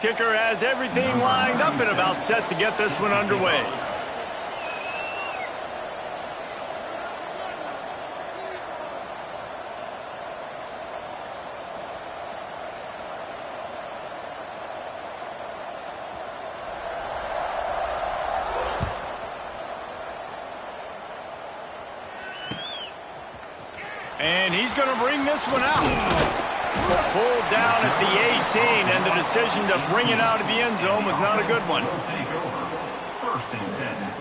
Kicker has everything lined up and about set to get this one underway. And he's going to bring this one out. Pulled down at the 18, and the decision to bring it out of the end zone was not a good one. First and 10.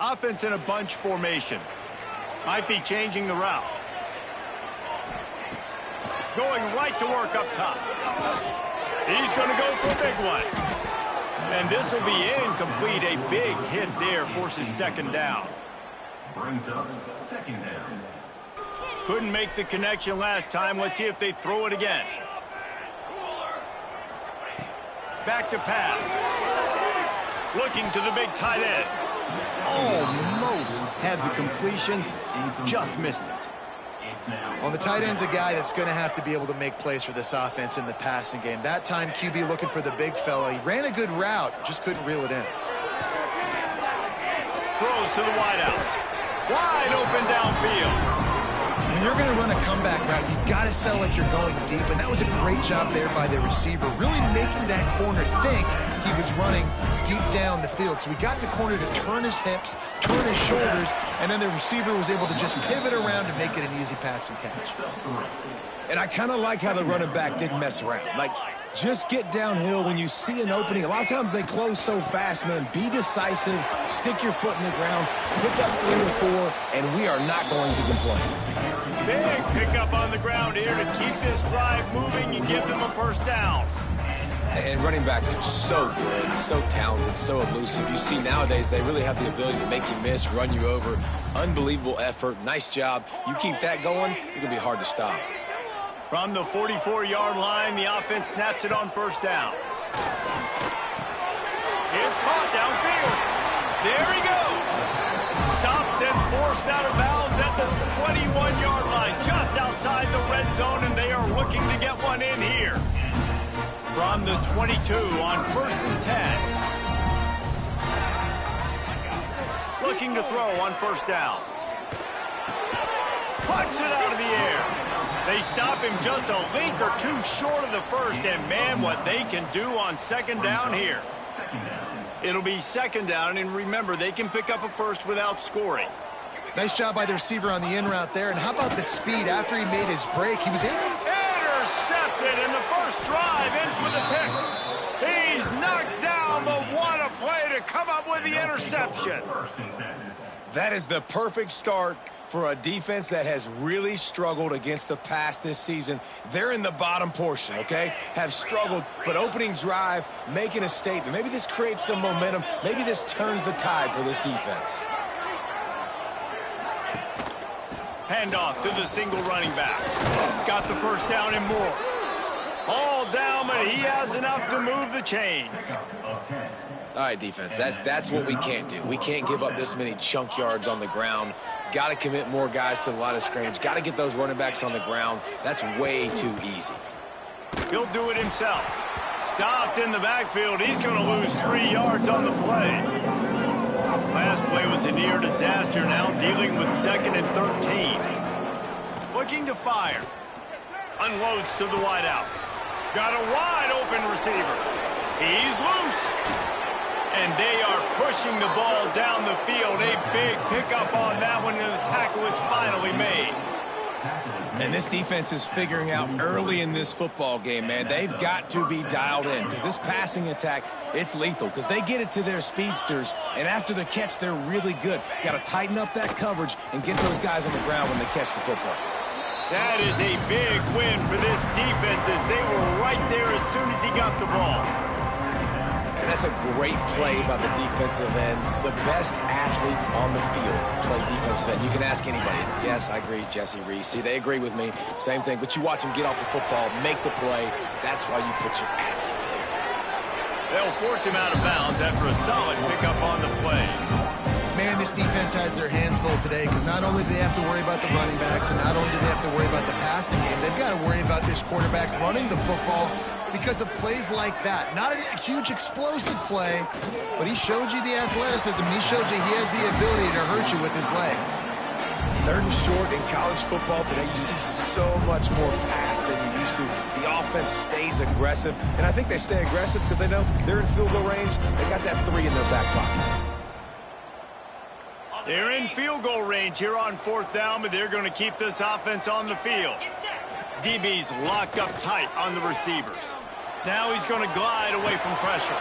Offense in a bunch formation. Might be changing the route. Going right to work up top. He's going to go for a big one. And this will be incomplete. A big hit there forces second down. Brings up second down. Couldn't make the connection last time. Let's see if they throw it again. Back to pass. Looking to the big tight end. Almost had the completion. Just missed it. On the tight end's a guy that's going to have to be able to make plays for this offense in the passing game. That time, QB looking for the big fella. He ran a good route, just couldn't reel it in. Throws to the wideout. Wide open downfield. When you're going to run a comeback route, you've got to sell like you're going deep, and that was a great job there by the receiver, really making that corner think he was running deep down the field. So we got the corner to turn his hips, turn his shoulders, and then the receiver was able to just pivot around and make it an easy pass and catch. And I kind of like how the running back didn't mess around. Like, just get downhill when you see an opening. A lot of times they close so fast, man. Be decisive, stick your foot in the ground, pick up 3 or 4, and we are not going to complain. Big pickup on the ground here to keep this drive moving and give them a first down. And running backs are so good, so talented, so elusive. You see nowadays they really have the ability to make you miss, run you over. Unbelievable effort. Nice job. You keep that going, it's going to be hard to stop. From the 44-yard line, the offense snaps it on first down. It's caught downfield. There he goes. Stopped and forced out of bounds at the 21-yard line, just outside the red zone, and they are looking to get one in here. From the 22 on first and 10. Looking to throw on first down. Puts it out of the air. They stop him just a link or two short of the first, and man, what they can do on second down here. It'll be second down, and remember, they can pick up a first without scoring. Nice job by the receiver on the in route there, and how about the speed after he made his break? He was able... Intercepted, and the first drive ends with a pick. He's knocked down, but what a play to come up with the interception. That is the perfect start for a defense that has really struggled against the pass this season. They're in the bottom portion, okay? Have struggled, but opening drive, making a statement. Maybe this creates some momentum. Maybe this turns the tide for this defense. Handoff to the single running back. Got the first down and more. All down, but he has enough to move the chains. All right, defense, that's what we can't do. We can't give up this many chunk yards on the ground. Got to commit more guys to the line of scrimmage. Got to get those running backs on the ground. That's way too easy. He'll do it himself. Stopped in the backfield. He's going to lose 3 yards on the play. Last play was a near disaster. Now dealing with second and 13. Looking to fire. Unloads to the wideout. Got a wide open receiver. He's loose. And they are pushing the ball down the field. A big pickup on that one, and the tackle is finally made. And this defense is figuring out early in this football game, man. They've got to be dialed in because this passing attack, it's lethal because they get it to their speedsters, and after the catch, they're really good. Got to tighten up that coverage and get those guys on the ground when they catch the football. That is a big win for this defense as they were right there as soon as he got the ball. And that's a great play by the defensive end. The best athletes on the field play defensive end. You can ask anybody. Yes, I agree, Jesse Reese. See, they agree with me. Same thing. But you watch them get off the football, make the play. That's why you put your athletes there. They'll force him out of bounds after a solid pickup on the play. Man, this defense has their hands full today because not only do they have to worry about the running backs and not only do they have to worry about the passing game, they've got to worry about this quarterback running the football because of plays like that. Not a huge explosive play, but he showed you the athleticism. He showed you he has the ability to hurt you with his legs. 3rd and short in college football today, you see so much more pass than you used to. The offense stays aggressive, and I think they stay aggressive because they know they're in field goal range. They got that 3 in their back pocket. They're in field goal range here on 4th down, but they're going to keep this offense on the field. DB's locked up tight on the receivers. Now he's going to glide away from pressure.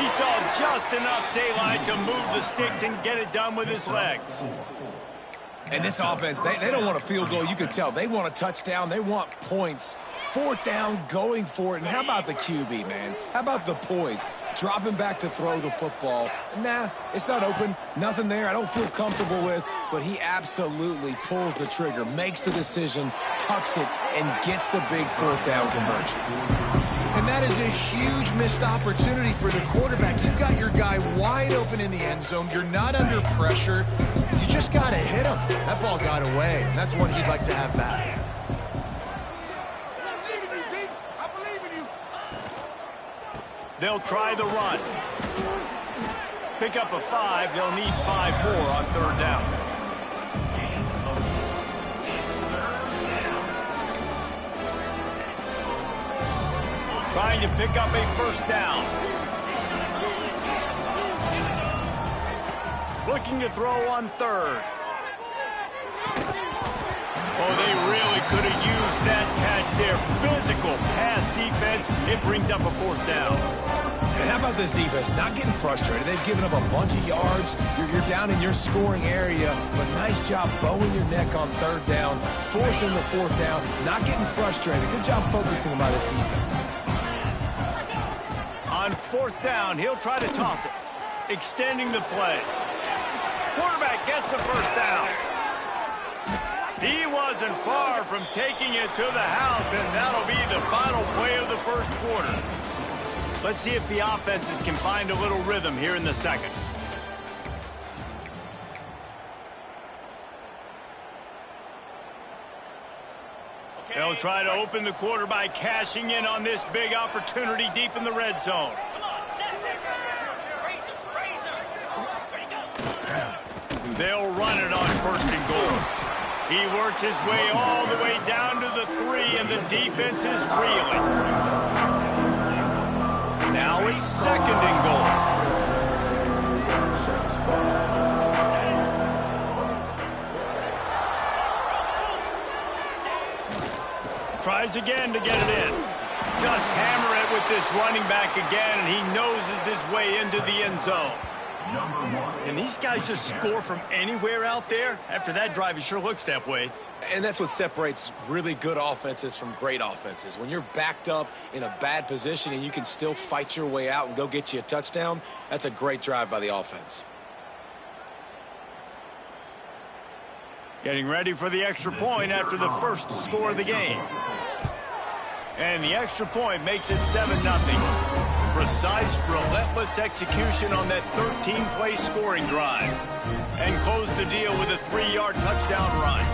He saw just enough daylight to move the sticks and get it done with his legs. And this offense, they don't want a field goal. You can tell. They want a touchdown. They want points. 4th down, going for it. And how about the QB, man? How about the poise? Dropping back to throw the football. Nah, it's not open. Nothing there I don't feel comfortable with. But he absolutely pulls the trigger, makes the decision, tucks it, and gets the big 4th down conversion. And that is a huge missed opportunity for the quarterback. You've got your guy wide open in the end zone. You're not under pressure. You just got to hit him. That ball got away. That's one he'd like to have back. They'll try the run. Pick up a 5. They'll need 5 more on 3rd down. Trying to pick up a 1st down. Looking to throw on 3rd. Oh, they really could have used that catch there. Physical pass defense. It brings up a 4th down. And how about this defense? Not getting frustrated. They've given up a bunch of yards. You're down in your scoring area, but nice job bowing your neck on 3rd down, forcing the 4th down, not getting frustrated. Good job focusing by this defense. On 4th down, he'll try to toss it, extending the play. Quarterback gets the 1st down. He wasn't far from taking it to the house, and that'll be the final play of the 1st quarter. Let's see if the offenses can find a little rhythm here in the 2nd. They'll try to open the quarter by cashing in on this big opportunity deep in the red zone. They'll run it on 1st and goal. He works his way all the way down to the 3, and the defense is reeling. Now it's 2nd and goal. Tries again to get it in. Just hammer it with this running back again, and he noses his way into the end zone. Can these guys just score from anywhere out there? After that drive, it sure looks that way. And that's what separates really good offenses from great offenses. When you're backed up in a bad position and you can still fight your way out and go get you a touchdown, that's a great drive by the offense. Getting ready for the extra point after the 1st score of the game. And the extra point makes it 7-0. Precise, relentless execution on that 13-play scoring drive. And close the deal with a 3-yard touchdown run.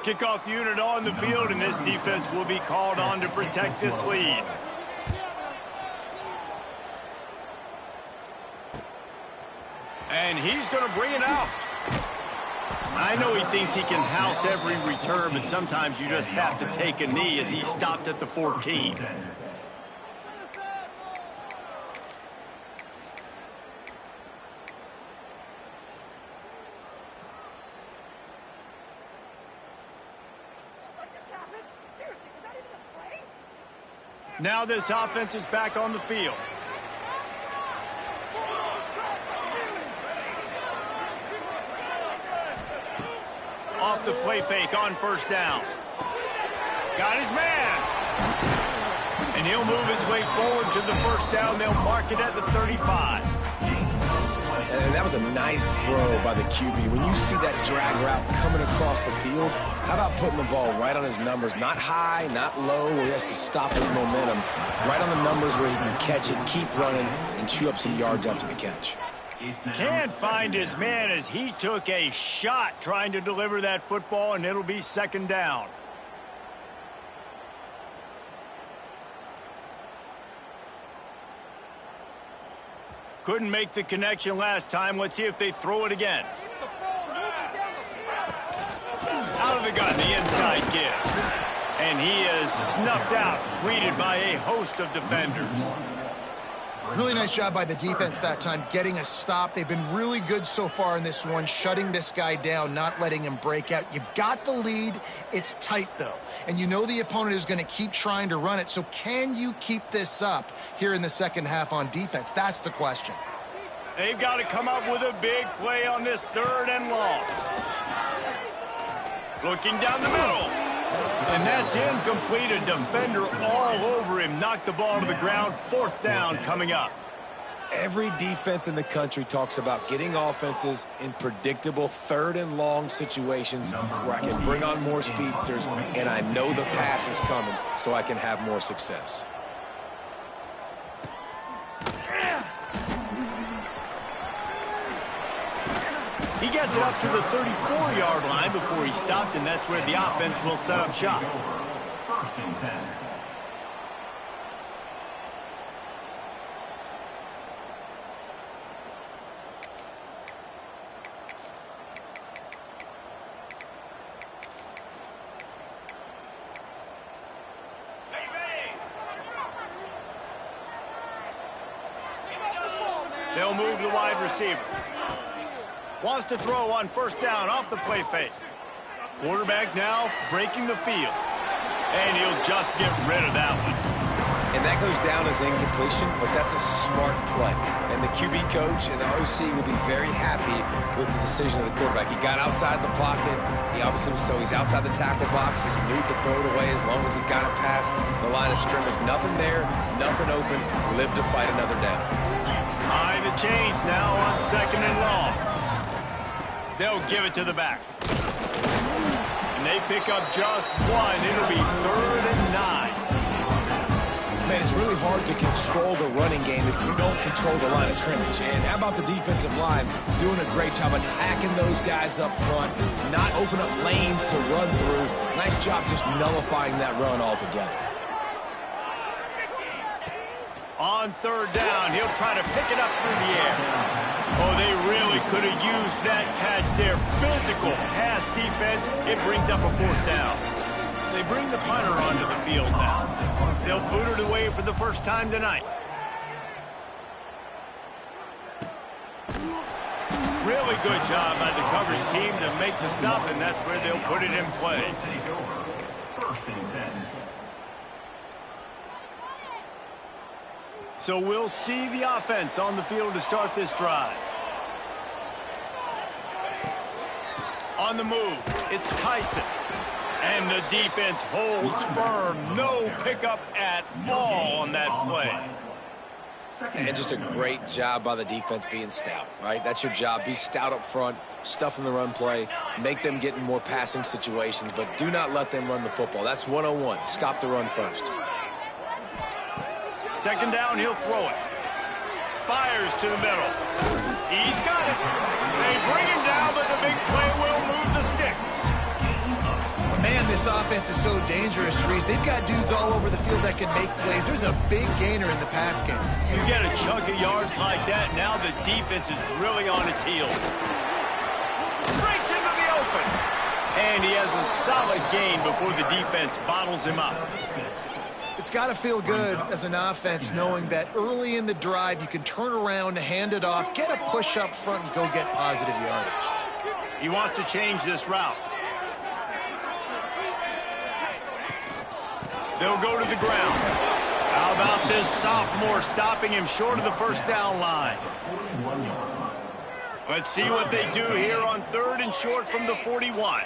Kickoff unit on the field, and this defense will be called on to protect this lead. And he's going to bring it out. I know he thinks he can house every return, but sometimes you just have to take a knee as he stopped at the 14. Now this offense is back on the field. Off the play fake on first down. Got his man. And he'll move his way forward to the first down. They'll mark it at the 35. And that was a nice throw by the QB. When you see that drag route coming across the field, how about putting the ball right on his numbers? Not high, not low, where he has to stop his momentum. Right on the numbers where he can catch it, keep running, and chew up some yards after the catch. Can't find his man as he took a shot trying to deliver that football, and it'll be second down. Couldn't make the connection last time. Let's see if they throw it again. Out of the gun, the inside give. And he is snuffed out, greeted by a host of defenders. Really nice job by the defense that time, getting a stop. They've been really good so far in this one, shutting this guy down, not letting him break out. You've got the lead. It's tight, though. And you know the opponent is going to keep trying to run it. So can you keep this up here in the second half on defense? That's the question. They've got to come up with a big play on this third and long. Looking down the middle. And that's incomplete. A defender all over him. Knocked the ball to the ground. Fourth down coming up. Every defense in the country talks about getting offenses in predictable third and long situations where I can bring on more speedsters and I know the pass is coming so I can have more success. He gets it up to the 34-yard line before he stopped, and that's where the offense will set up shop. First and 10. They'll move the wide receiver. Wants to throw on first down off the play fake. Quarterback now breaking the field. And he'll just get rid of that one. And that goes down as incompletion, but that's a smart play. And the QB coach and the OC will be very happy with the decision of the quarterback. He got outside the pocket. He obviously was so he's outside the tackle box as he knew he could throw it away as long as he got it past the line of scrimmage. Nothing there, nothing open. Live to fight another down. High the chains now on second and long. They'll give it to the back. And they pick up just one. It'll be 3rd and 9. Man, it's really hard to control the running game if you don't control the line of scrimmage. And how about the defensive line doing a great job attacking those guys up front, not open up lanes to run through. Nice job just nullifying that run altogether. On 3rd down, he'll try to pick it up through the air. Oh, they really could have used that catch there. Physical pass defense. It brings up a 4th down. They bring the punter onto the field now. They'll boot it away for the first time tonight. Really good job by the coverage team to make the stop, and that's where they'll put it in play. First and 10. So we'll see the offense on the field to start this drive. On the move, it's Tyson. And the defense holds firm. No pickup at all on that play. And just a great job by the defense being stout, right? That's your job. Be stout up front, stuff in the run play, make them get in more passing situations, but do not let them run the football. That's 101. Stop the run first. Second down, he'll throw it. Fires to the middle. He's got it. They bring him down, but the big play will move the sticks. Man, this offense is so dangerous, Reese. They've got dudes all over the field that can make plays. There's a big gainer in the pass game. You get a chunk of yards like that, now the defense is really on its heels. Breaks into the open. And he has a solid gain before the defense bottles him up. It's got to feel good as an offense knowing that early in the drive you can turn around, hand it off, get a push up front, and go get positive yardage. He wants to change this route. They'll go to the ground. How about this sophomore stopping him short of the first down line? Let's see what they do here on 3rd and short from the 41.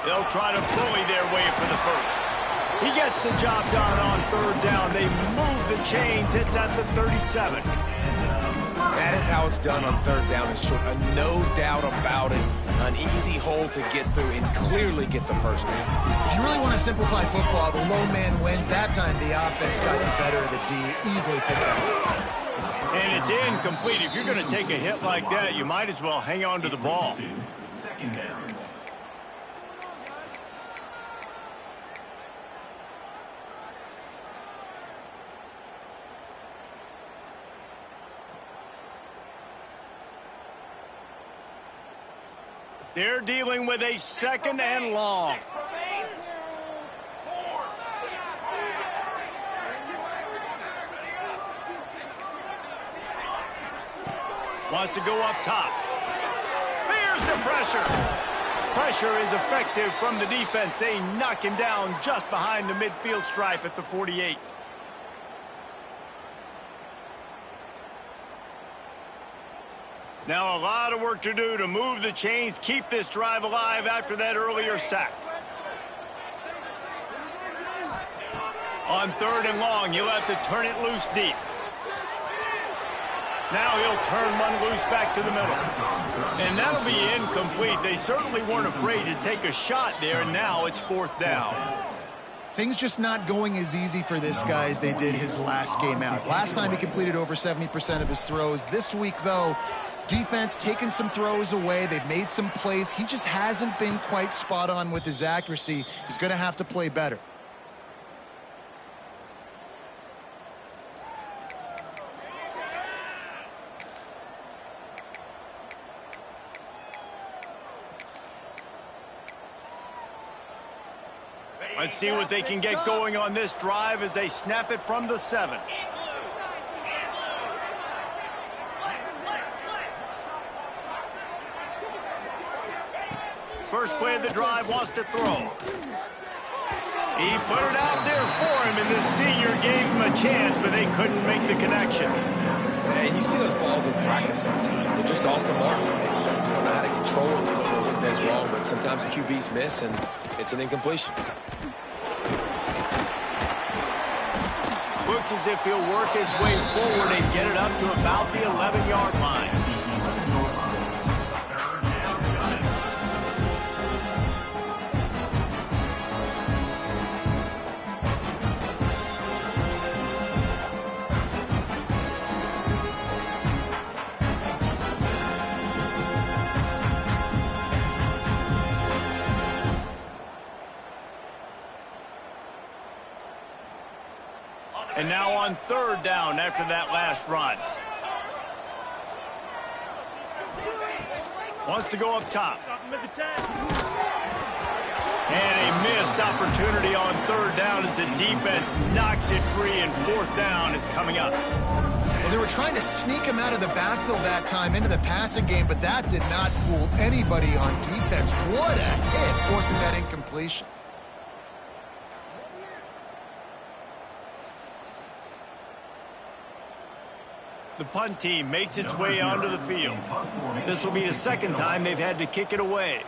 They'll try to bully their way for the first. He gets the job done on third down. They move the chains. It's at the 37. That is how it's done on third down and short. No doubt about it. An easy hole to get through and clearly get the first down. If you really want to simplify football, the low man wins. That time the offense got the better of the D. Easily picked up. And it's incomplete. If you're going to take a hit like that, you might as well hang on to the ball. Second down. They're dealing with a second and long. Wants to go up top. Here's the pressure. Pressure is effective from the defense. They knock him down just behind the midfield stripe at the 48. Now a lot of work to do to move the chains, keep this drive alive after that earlier sack. On third and long, you'll have to turn it loose deep. Now he'll turn one loose back to the middle. And that'll be incomplete. They certainly weren't afraid to take a shot there, and now it's fourth down. Things just not going as easy for this guy as they did his last game out. Last time he completed over 70% of his throws. This week, though, defense taking some throws away. They've made some plays. He just hasn't been quite spot on with his accuracy. He's going to have to play better. Let's see what they can get going on this drive as they snap it from the 7. First play of the drive, wants to throw. He put it out there for him, and this senior gave him a chance, but they couldn't make the connection. Man, you see those balls in practice sometimes. They're just off the mark. You don't know how to control them. You don't know what goes wrong, but sometimes QBs miss, and it's an incompletion. Looks as if he'll work his way forward and get it up to about the 11-yard line. And now on third down after that last run. Wants to go up top. And a missed opportunity on third down as the defense knocks it free, and fourth down is coming up. Well, they were trying to sneak him out of the backfield that time into the passing game, but that did not fool anybody on defense. What a hit, forcing that incompletion. The punt team makes its way onto the field. This will be the second time they've had to kick it away.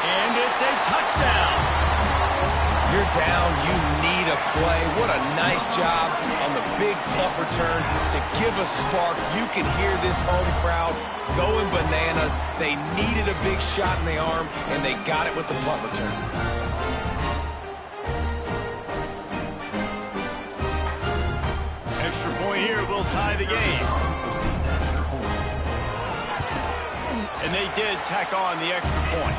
And it's a touchdown. You're down, you need a play. What a nice job on the big punt return to give a spark. You can hear this home crowd going bananas. They needed a big shot in the arm, and they got it with the punt return. Extra point here will tie the game. And they did tack on the extra point.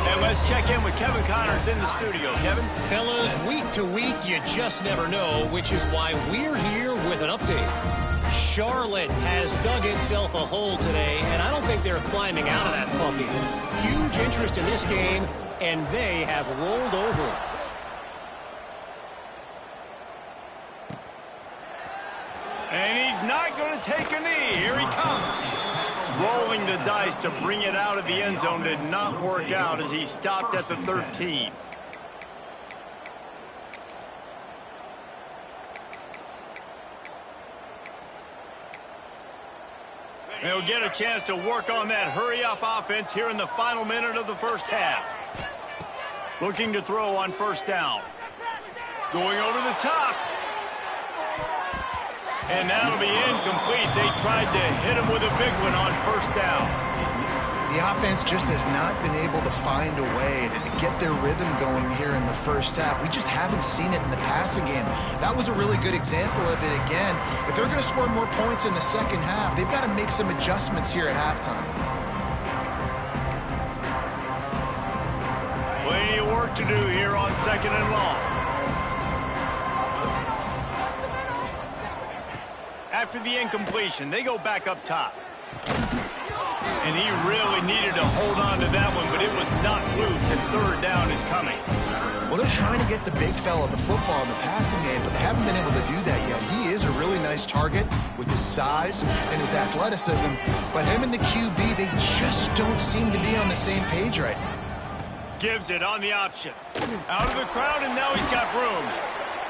And let's check in with Kevin Connors in the studio. Kevin? Fellas, week to week, you just never know, which is why we're here with an update. Charlotte has dug itself a hole today, and I don't think they're climbing out of that puppy. Huge interest in this game, and they have rolled over. And he's not going to take a knee. Here he comes. Rolling the dice to bring it out of the end zone did not work out as he stopped at the 13. They'll get a chance to work on that hurry-up offense here in the final minute of the first half. Looking to throw on first down. Going over the top. And that'll be incomplete. They tried to hit him with a big one on first down. The offense just has not been able to find a way to get their rhythm going here in the first half. We just haven't seen it in the passing game. That was a really good example of it again. If they're going to score more points in the second half, they've got to make some adjustments here at halftime. Plenty of work to do here on second and long. After the incompletion, they go back up top. And he really needed to hold on to that one, but it was not loose, and third down is coming. Well, they're trying to get the big fella the football in the passing game, but they haven't been able to do that yet. He is a really nice target with his size and his athleticism, but him and the QB, they just don't seem to be on the same page right now. Gives it on the option. Out of the crowd, and now he's got room.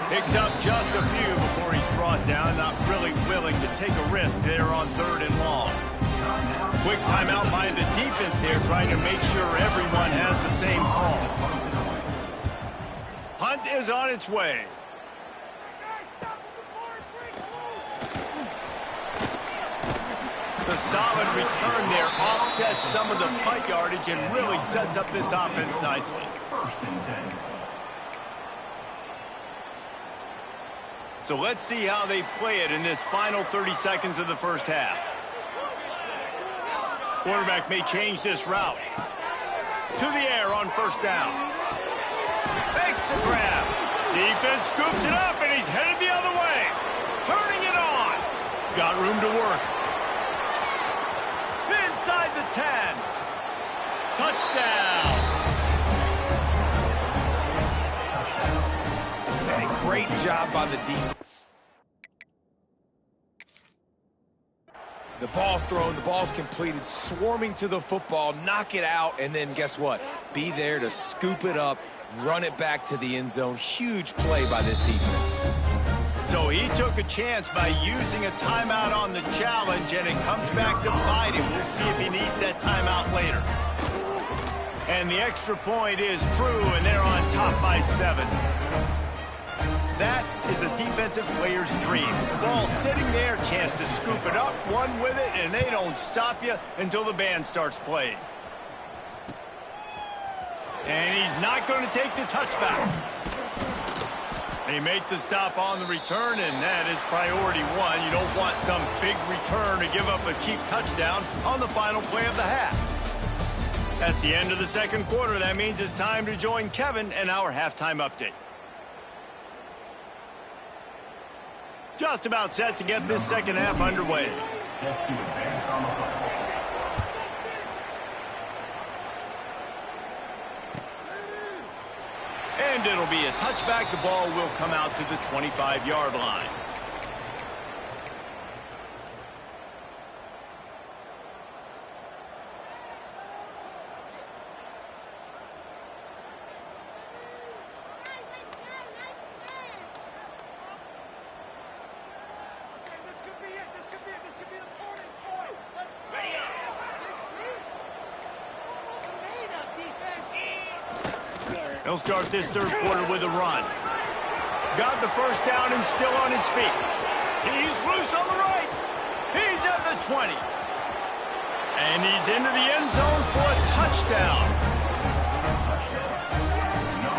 Picks up just a few before he's brought down, not really willing to take a risk there on third and long. Quick timeout by the defense there, trying to make sure everyone has the same call. Punt is on its way. The solid return there offsets some of the punt yardage and really sets up this offense nicely. First and 10. So let's see how they play it in this final 30 seconds of the first half. Quarterback may change this route. To the air on first down. Fakes the grab. Defense scoops it up, and he's headed the other way. Turning it on. Got room to work. Inside the 10. Touchdown. And great job by the defense. The ball's thrown, the ball's completed, swarming to the football, knock it out, and then guess what? Be there to scoop it up, run it back to the end zone. Huge play by this defense. So he took a chance by using a timeout on the challenge, and it comes back to bite him. We'll see if he needs that timeout later. And the extra point is true, and they're on top by 7. That is a defensive player's dream. The ball sitting there, chance to scoop it up, run with it, and they don't stop you until the band starts playing. And he's not going to take the touchback. They make the stop on the return, and that is priority one. You don't want some big return to give up a cheap touchdown on the final play of the half. That's the end of the second quarter. That means it's time to join Kevin and our halftime update. Just about set to get this second half underway. Set to advance on the football. And it'll be a touchback. The ball will come out to the 25-yard line. He'll start this third quarter with a run. Got the first down and still on his feet. He's loose on the right. He's at the 20. And he's into the end zone for a touchdown.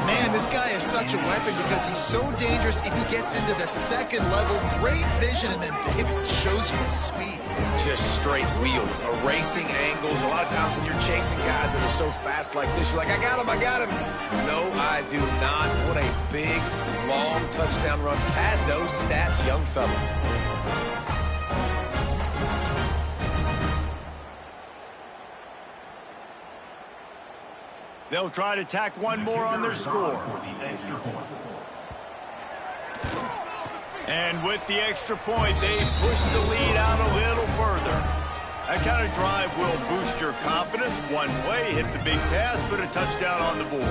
Man, this guy is such a weapon because he's so dangerous if he gets into the second level. Great vision, and then David shows you his speed. Just straight wheels, erasing angles. A lot of times when you're chasing guys that are so fast like this, you're like, I got him, I got him. No, I do not. What a big, long touchdown run. Pad those stats, young fella. They'll try to tack one more on their score. And with the extra point, they push the lead out a little further. That kind of drive will boost your confidence. One play, hit the big pass, put a touchdown on the board.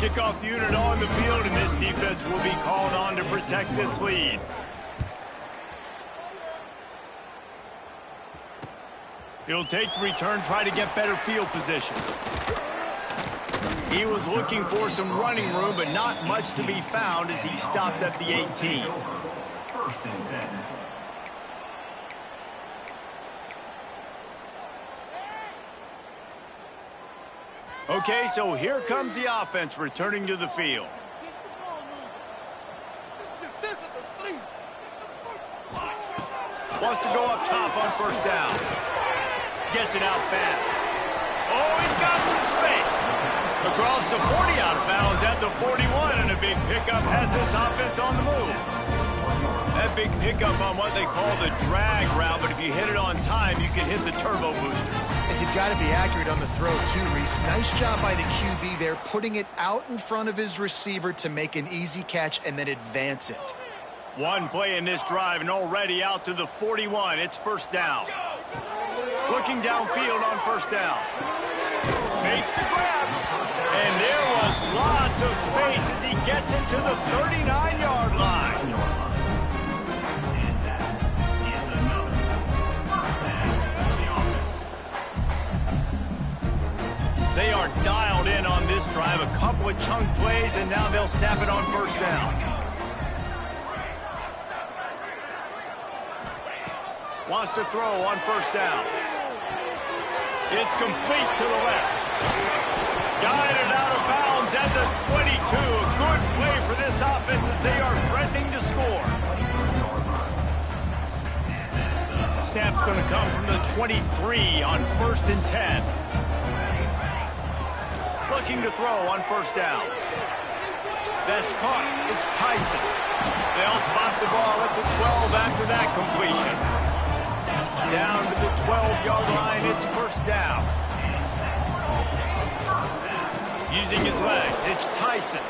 Kickoff unit on the field, and this defense will be called on to protect this lead. He'll take the return, try to get better field position. He was looking for some running room, but not much to be found as he stopped at the 18. First and 10. Okay, so here comes the offense returning to the field. Wants to go up top on first down. Gets it out fast. Oh, he's got some space. Across the 40, out of bounds at the 41, and a big pickup has this offense on the move. That big pickup on what they call the drag route, but if you hit it on time, you can hit the turbo booster. And you've got to be accurate on the throw, too, Reese. Nice job by the QB there, putting it out in front of his receiver to make an easy catch and then advance it. One play in this drive and already out to the 41. It's first down. Looking downfield on first down. Makes the grab. And there was lots of space as he gets it to the 39-yard line. And that is another first down for the offense. They are dialed in on this drive. A couple of chunk plays, and now they'll snap it on first down. Wants to throw on first down. It's complete to the left. Guided out of bounds at the 22. A good play for this offense as they are threatening to score. Snap's going to come from the 23 on first and 10. Looking to throw on first down. That's caught. It's Tyson. They'll spot the ball at the 12 after that completion. Down to the 12-yard line, it's first down. Using his legs, it's Tyson.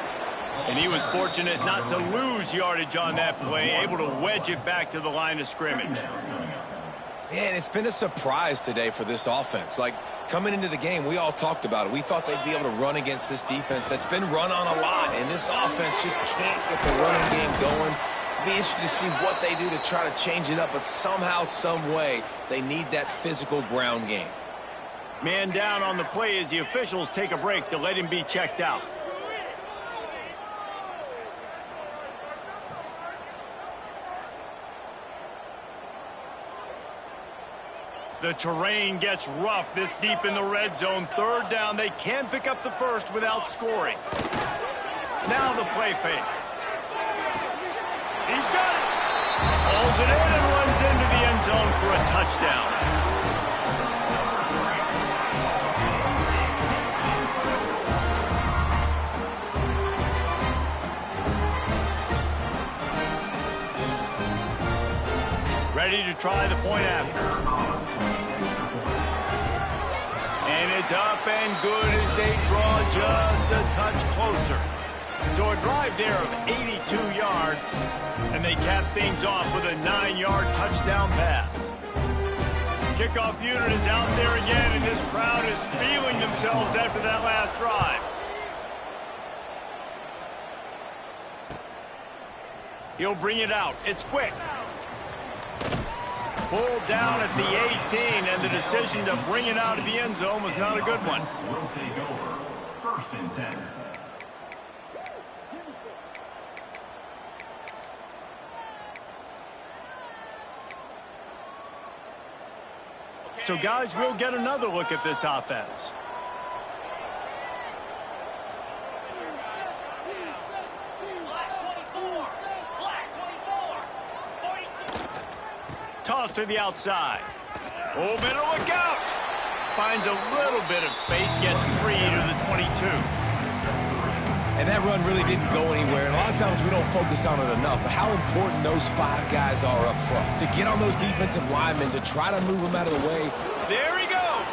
And he was fortunate not to lose yardage on that play, able to wedge it back to the line of scrimmage. Man, it's been a surprise today for this offense. Like, coming into the game, we all talked about it. We thought they'd be able to run against this defense that's been run on a lot, and this offense just can't get the running game going. Be interested to see what they do to try to change it up, but somehow, some way, they need that physical ground game. Man down on the play as the officials take a break to let him be checked out. The terrain gets rough this deep in the red zone. Third down, they can pick up the first without scoring. Now the play fake. He's got it. Hauls it in and runs into the end zone for a touchdown. Ready to try the point after. And it's up and good as they draw just a touch closer. So a drive there of 82 yards, and they cap things off with a 9-yard touchdown pass. Kickoff unit is out there again, and this crowd is feeling themselves after that last drive. He'll bring it out. It's quick. Pulled down at the 18, and the decision to bring it out of the end zone was not a good one. Will take over. First and 10. So, guys, we'll get another look at this offense. Toss to the outside. Oh, better look out. Finds a little bit of space, gets 3 to the 22. And that run really didn't go anywhere. And a lot of times we don't focus on it enough. But how important those 5 guys are up front. To get on those defensive linemen, to try to move them out of the way. There he goes.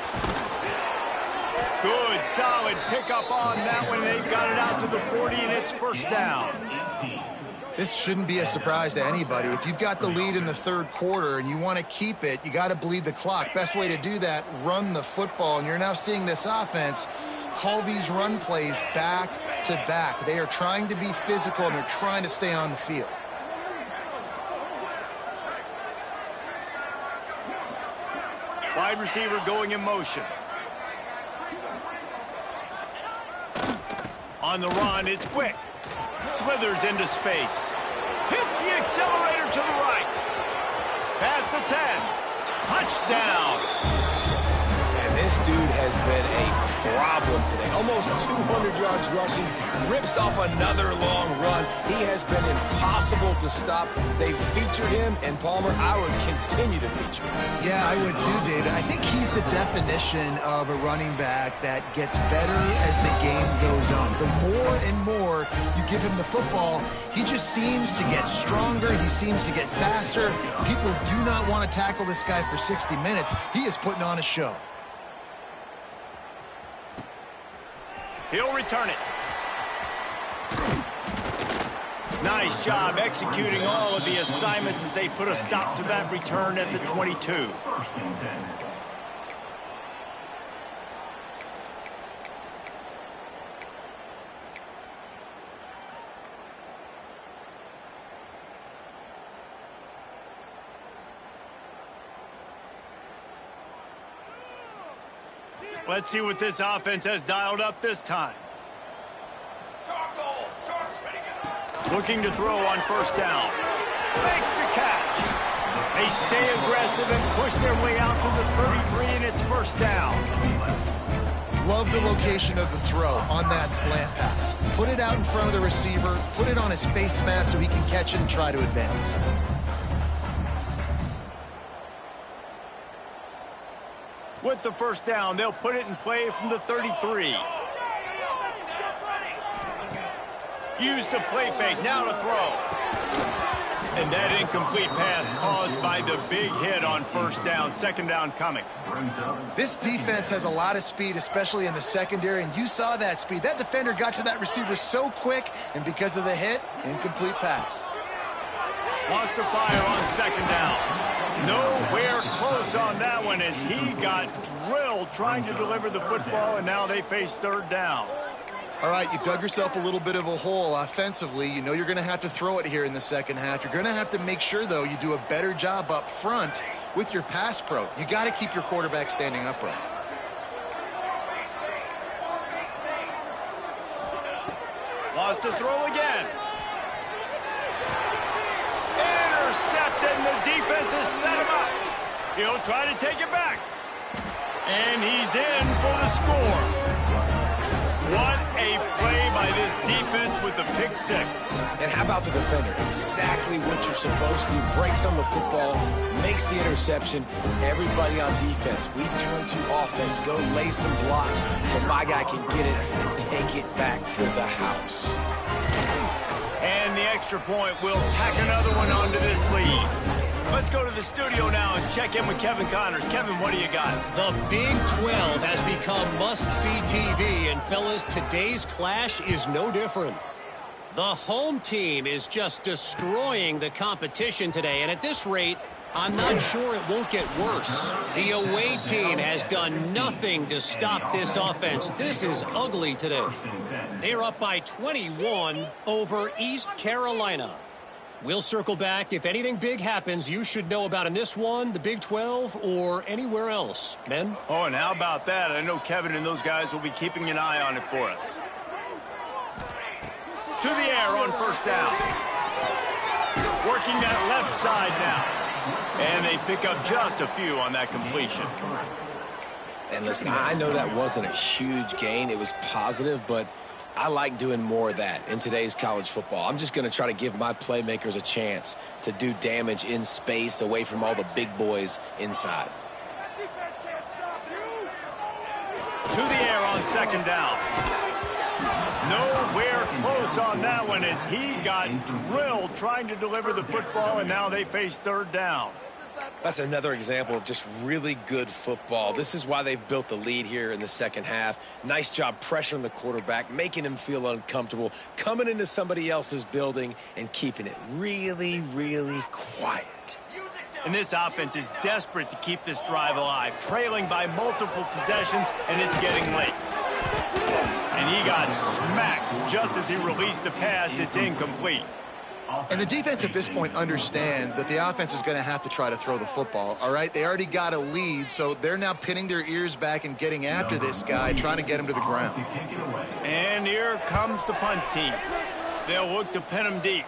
Good, solid pickup on that one. They've got it out to the 40, and it's first down. This shouldn't be a surprise to anybody. If you've got the lead in the third quarter and you want to keep it, you got to bleed the clock. Best way to do that, run the football. And you're now seeing this offense call these run plays back to back. They are trying to be physical, and they're trying to stay on the field. wide receiver going in motion. On the run, it's quick. Slithers into space. Hits the accelerator to the right. Past the 10. Touchdown. And this dude has been a problem today. Almost 200 yards rushing. Rips off another long run. He has been impossible to stop. They've featured him, and Palmer, I would continue to feature him. Yeah, I would too, David. I think he's the definition of a running back that gets better as the game goes on. The more and more you give him the football, he just seems to get stronger. He seems to get faster. People do not want to tackle this guy for 60 minutes. He is putting on a show. He'll return it. Nice job executing all of the assignments as they put a stop to that return at the 22. First and 10. Let's see what this offense has dialed up this time. Looking to throw on first down. Makes the catch. They stay aggressive and push their way out to the 33, and it's first down. Love the location of the throw on that slant pass. Put it out in front of the receiver. Put it on his face mask so he can catch it and try to advance. With the first down, they'll put it in play from the 33. Use the play fake, now to throw. And that incomplete pass caused by the big hit on first down. Second down coming. This defense has a lot of speed, especially in the secondary, and you saw that speed. That defender got to that receiver so quick, and because of the hit, incomplete pass. Lost to fire on second down. Nowhere close on that one as he got drilled trying to deliver the football, and now they face third down. All right, you've dug yourself a little bit of a hole offensively. You know you're going to have to throw it here in the second half. You're going to have to make sure, though, you do a better job up front with your pass pro. You got to keep your quarterback standing upright. Lost to throw again. Intercepted, and the defense has set him up. He'll try to take it back. And he's in for the score. What a play by this defense with the pick six. And how about the defender? Exactly what you're supposed to do. Breaks on the football, makes the interception. Everybody on defense, we turn to offense. Go lay some blocks so my guy can get it and take it back to the house. And the extra point will tack another one onto this lead. Let's go to the studio now and check in with Kevin Connors. Kevin, what do you got? The Big 12 has become must-see TV, and fellas, today's clash is no different. The home team is just destroying the competition today, and at this rate, I'm not sure it won't get worse. The away team has done nothing to stop this offense. This is ugly today. They're up by 21 over East Carolina. We'll circle back. If anything big happens, you should know about in this one, the Big 12, or anywhere else. Men? Oh, and how about that? I know Kevin and those guys will be keeping an eye on it for us. To the air on first down. Working that left side now. And they pick up just a few on that completion. And listen, I know that wasn't a huge gain. It was positive, but I like doing more of that in today's college football. I'm just going to try to give my playmakers a chance to do damage in space away from all the big boys inside. To the air on second down. Nowhere close on that one as he got drilled trying to deliver the football, and now they face third down. That's another example of just really good football. This is why they've built the lead here in the second half. Nice job pressuring the quarterback, making him feel uncomfortable, coming into somebody else's building and keeping it really, really quiet. And this offense is desperate to keep this drive alive, trailing by multiple possessions, and it's getting late. And he got smacked just as he released the pass. It's incomplete. And the defense at this point understands that the offense is going to have to try to throw the football, all right? They already got a lead, so they're now pinning their ears back and getting after this guy, trying to get him to the ground. And here comes the punt team. They'll look to pin him deep.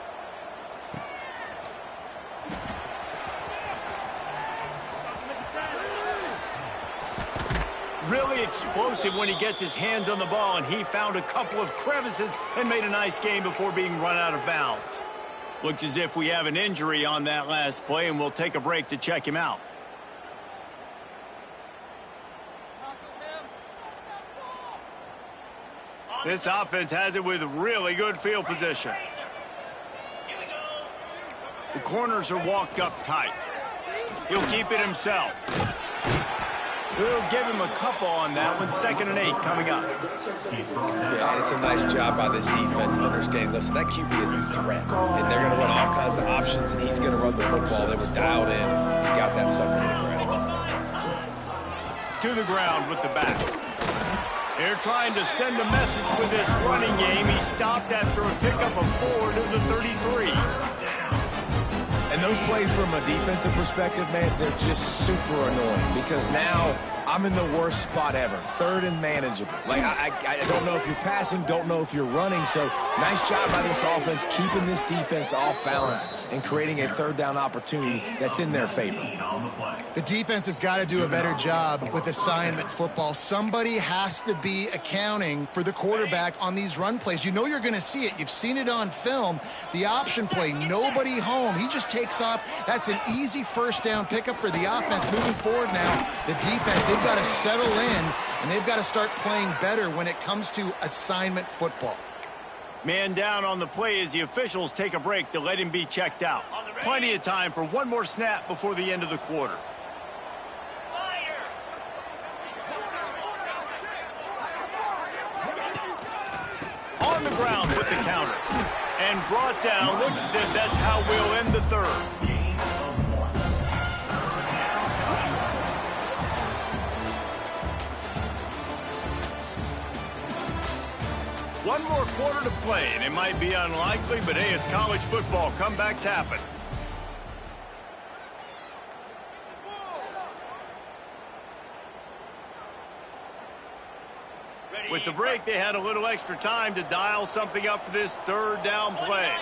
Really explosive when he gets his hands on the ball, and he found a couple of crevices and made a nice game before being run out of bounds. Looks as if we have an injury on that last play, and we'll take a break to check him out. This offense has it with really good field position. The corners are walked up tight. He'll keep it himself. We'll give him a couple on that one. 2nd and 8 coming up. And it's a nice job by this defense understanding, listen, that QB is a threat. And they're going to run all kinds of options, and he's going to run the football. They were dialed in. He got that sucker to the ground. To the ground with the back. They're trying to send a message with this running game. He stopped after a pickup of 4 to the 33. And those plays from a defensive perspective, man, they're just super annoying because now I'm in the worst spot ever. 3rd and manageable. Like, I don't know if you're passing, don't know if you're running. So nice job by this offense keeping this defense off balance and creating a 3rd down opportunity that's in their favor. The defense has got to do a better job with assignment football. Somebody has to be accounting for the quarterback on these run plays. You know you're going to see it. You've seen it on film. The option play, nobody home. He just takes off. That's an easy 1st down pickup for the offense. Moving forward now, the defense, they've got to settle in, and they've got to start playing better when it comes to assignment football. Man down on the play as the officials take a break to let him be checked out. Plenty of time for one more snap before the end of the quarter. On the ground with the counter. And brought down. Looks as if that's how we'll end the 3rd. One more quarter to play, and it might be unlikely, but hey, it's college football. Comebacks happen. With the break, they had a little extra time to dial something up for this 3rd down play.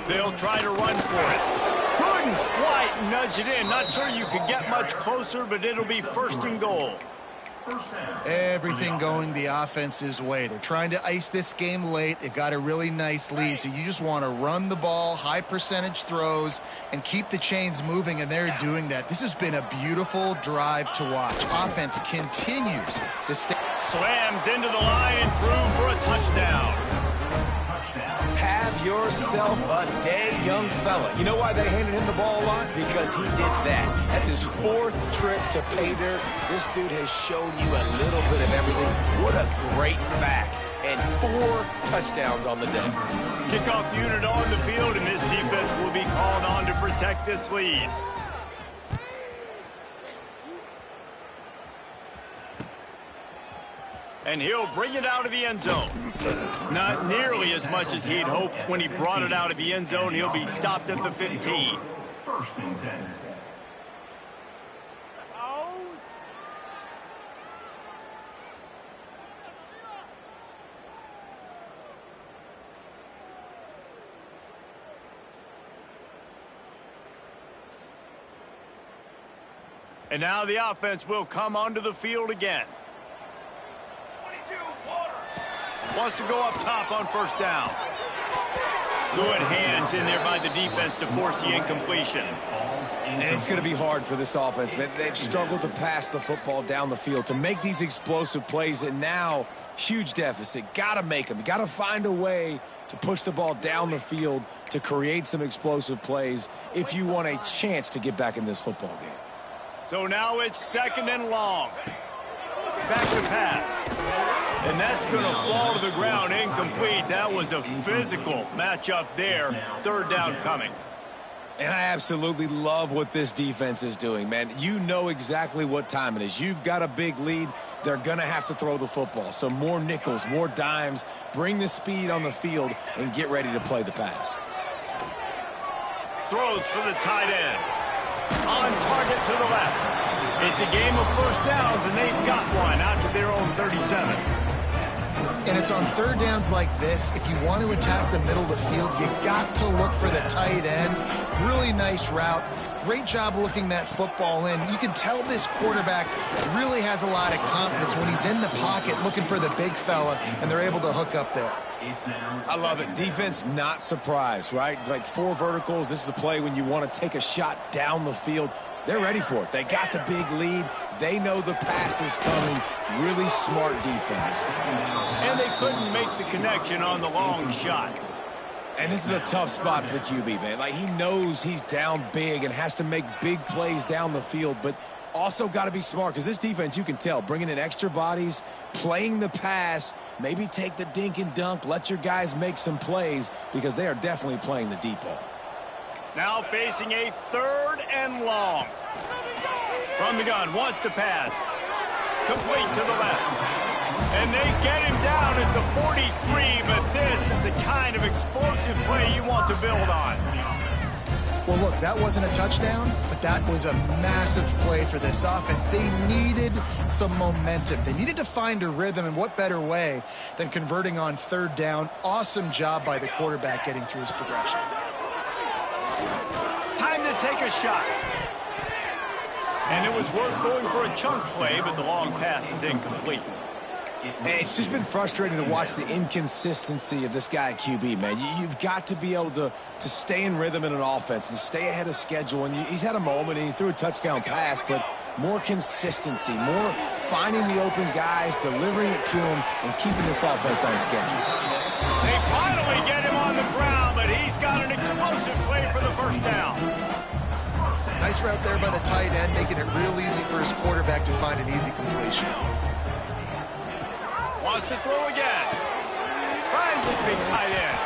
They'll try to run for it. Couldn't quite nudge it in. Not sure you could get much closer, but it'll be 1st and goal. Everything going the offense's way. They're trying to ice this game late. They've got a really nice lead, so you just want to run the ball, high percentage throws, and keep the chains moving, and they're doing that. This has been a beautiful drive to watch. Offense continues to stay. Slams into the line and through for a touchdown. Have yourself a day, young fella. You know why they handed him the ball a lot? Because he did that. That's his 4th trip to pay dirt. This dude has shown you a little bit of everything. What a great back. And 4 touchdowns on the day. Kickoff unit on the field, and this defense will be called on to protect this lead. And he'll bring it out of the end zone. Not nearly as much as he'd hoped when he brought it out of the end zone. He'll be stopped at the 15. 1st and 10. And now the offense will come onto the field again. Wants to go up top on 1st down. Good hands in there by the defense to force the incompletion. And it's going to be hard for this offense, man. They've struggled to pass the football down the field, to make these explosive plays, and now huge deficit. Got to make them. Got to find a way to push the ball down the field to create some explosive plays if you want a chance to get back in this football game. So now it's 2nd and long. Back to pass. And that's going to fall to the ground incomplete. That was a physical matchup there. 3rd down coming. And I absolutely love what this defense is doing, man. You know exactly what time it is. You've got a big lead. They're going to have to throw the football. So more nickels, more dimes, bring the speed on the field, and get ready to play the pass. Throws for the tight end. On target to the left. It's a game of first downs, and they've got one out to their own 37. And it's on third downs like this. If you want to attack the middle of the field, you got to look for the tight end. Really nice route. Great job looking that football in. You can tell this quarterback really has a lot of confidence when he's in the pocket looking for the big fella, and they're able to hook up there. I love it. Defense not surprised, right? Like 4 verticals. This is a play when you want to take a shot down the field. They're ready for it. They got the big lead. They know the pass is coming. Really smart defense. And they couldn't make the connection on the long shot. And this is a tough spot for the QB, man. Like, he knows he's down big and has to make big plays down the field, but also got to be smart because this defense, you can tell, bringing in extra bodies, playing the pass, maybe take the dink and dunk, let your guys make some plays because they are definitely playing the deep ball. Now facing a 3rd and long. From the gun, wants to pass. Complete to the left. And they get him down at the 43, but this is the kind of explosive play you want to build on. Well, look, that wasn't a touchdown, but that was a massive play for this offense. They needed some momentum. They needed to find a rhythm, and what better way than converting on 3rd down. Awesome job by the quarterback getting through his progression. Time to take a shot. And it was worth going for a chunk play, but the long pass is incomplete. And it's just been frustrating to watch the inconsistency of this guy at QB, man. You've got to be able to stay in rhythm in an offense and stay ahead of schedule. And he's had a moment, and he threw a touchdown pass, but more consistency, more finding the open guys, delivering it to him, and keeping this offense on schedule. They finally get him on the ground, but he's got an explosive play for the first down. Nice route there by the tight end, making it real easy for his quarterback to find an easy completion. Wants to throw again. Finds his big tight end.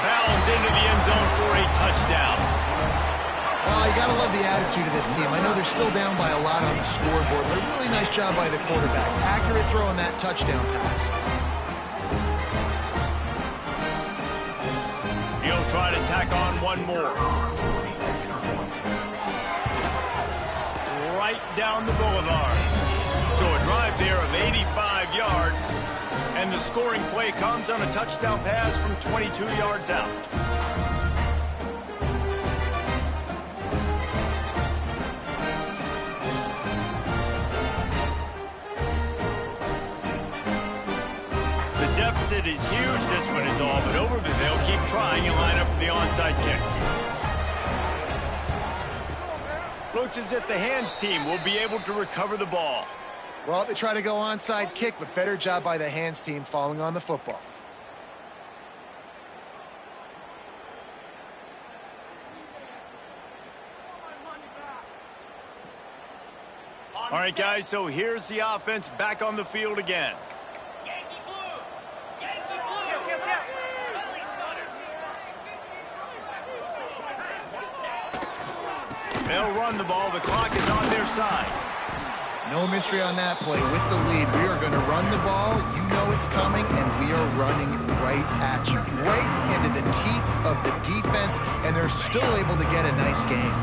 Bounds into the end zone for a touchdown. Well, you got to love the attitude of this team. I know they're still down by a lot on the scoreboard, but a really nice job by the quarterback. Accurate throw on that touchdown pass. He'll try to tack on one more. Right down the boulevard. So a drive there of 85 yards, and the scoring play comes on a touchdown pass from 22 yards out. The deficit is huge. This one is all but over, but they'll keep trying and line up for the onside kick. Looks as if the hands team will be able to recover the ball. Well, they try to go onside kick, but better job by the hands team falling on the football. All right, guys, so here's the offense back on the field again. They'll run the ball. The clock is on their side. No mystery on that play. With the lead, we are going to run the ball. You know it's coming, and we are running right at you. Right into the teeth of the defense, and they're still able to get a nice game.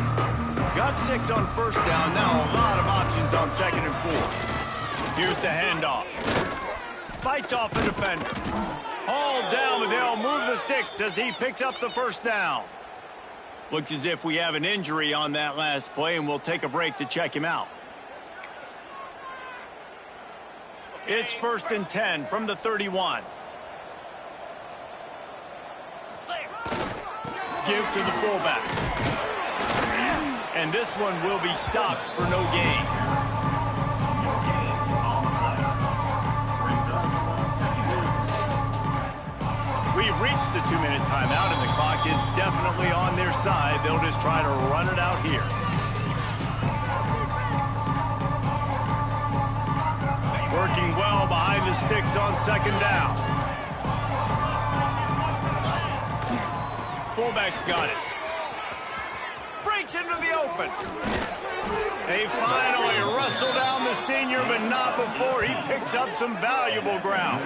Got 6 on first down. Now a lot of options on 2nd and 4. Here's the handoff. Fights off a defender. Hauled down, but they'll move the sticks as he picks up the first down. Looks as if we have an injury on that last play, and we'll take a break to check him out. It's 1st and 10 from the 31. Give to the fullback. And this one will be stopped for no gain. We've reached the 2-minute timeout, and the clock is definitely on their side. They'll just try to run it out here. Working well behind the sticks on 2nd down. Fullback's got it. Breaks into the open. They finally wrestle down the senior, but not before he picks up some valuable ground.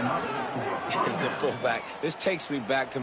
The fullback. This takes me back to